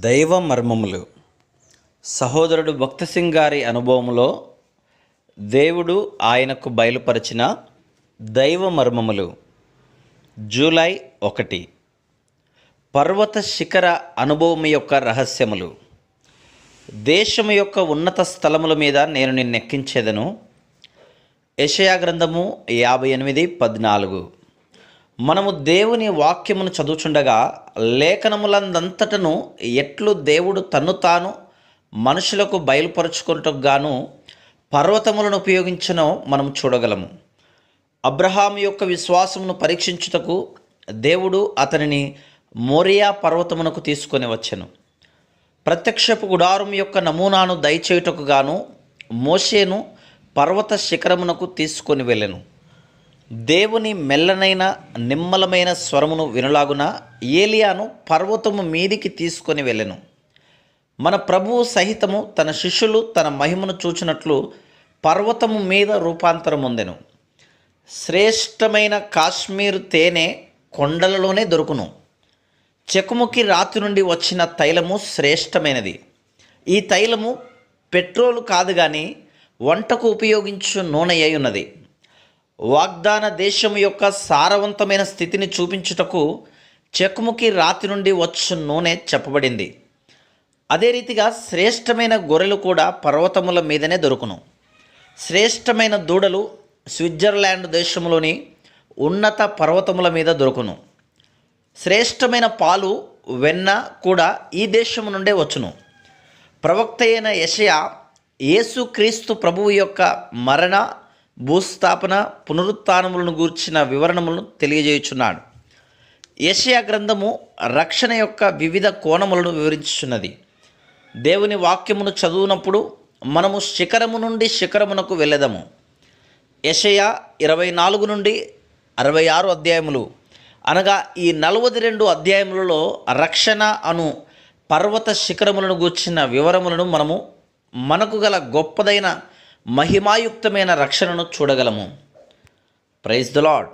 దైవ మర్మములు. సహోదరుడు భక్త సింగ్ గారి అనుభవంలో దేవుడు ఆయనకు బయలుపరిచిన దైవ మర్మములు. జూలై 1. పర్వత శిఖర అనుభవం యొక్క రహస్యములు. దేశము యొక్క ఉన్నత స్థలముల మీద నేను నిన్నెక్కించేదను. యెషయా గ్రంథము 58:14. మనము దేవుని వాక్యమును చదువుచుండగా లేఖనములందంతటను ఎట్లు దేవుడు తన్ను తాను మనుషులకు బయలుపరుచుకున్నట్టుకు గాను పర్వతములను ఉపయోగించనో మనం చూడగలము. అబ్రహాము యొక్క విశ్వాసమును పరీక్షించుటకు దేవుడు అతనిని మోరియా పర్వతమునకు తీసుకొని వచ్చెను. ప్రత్యక్షపు గుడారం యొక్క నమూనాను దయచేయుటకు గాను మోషేను పర్వత శిఖరమునకు తీసుకొని వెళ్ళెను. దేవుని మెల్లనైన నిమ్మలమైన స్వరమును వినలాగున ఏలియాను పర్వతము మీదికి తీసుకొని వెళ్ళెను. మన ప్రభువు సహితము తన శిష్యులు తన మహిమను చూచినట్లు పర్వతము మీద రూపాంతరం పొందెను. శ్రేష్టమైన కాశ్మీరు తేనె కొండలలోనే దొరుకును. చెకుముకి రాతి నుండి వచ్చిన తైలము శ్రేష్టమైనది. ఈ తైలము పెట్రోలు కాదు కానీ వంటకు ఉపయోగించు నూనె అయి ఉన్నది. వాగ్దాన దేశము యొక్క సారవంతమైన స్థితిని చూపించుటకు చెకుముకి రాతి నుండి వచ్చు నూనె చెప్పబడింది. అదే రీతిగా శ్రేష్టమైన గొర్రెలు కూడా పర్వతముల మీదనే దొరుకును. శ్రేష్టమైన దూడలు స్విట్జర్లాండ్ దేశంలోని ఉన్నత పర్వతముల మీద దొరుకును. శ్రేష్టమైన పాలు వెన్న కూడా ఈ దేశము నుండే వచ్చును. ప్రవక్త అయిన యెషయా యేసుక్రీస్తు ప్రభువు యొక్క మరణ, భూస్థాపన, పునరుత్థానములను గూర్చిన వివరణములను తెలియజేయుచున్నాడు. యెషయా గ్రంథము రక్షణ యొక్క వివిధ కోణములను వివరించుచున్నది. దేవుని వాక్యమును చదువునప్పుడు మనము శిఖరము నుండి శిఖరమునకు వెళ్ళెదము. యెషయా 24 నుండి 66 అధ్యాయములు అనగా ఈ 42 అధ్యాయములలో రక్షణ అను పర్వత శిఖరములను గూర్చిన వివరములను మనకు గల గొప్పదైన మహిమాయుక్తమైన రక్షణను చూడగలము. Praise the lord.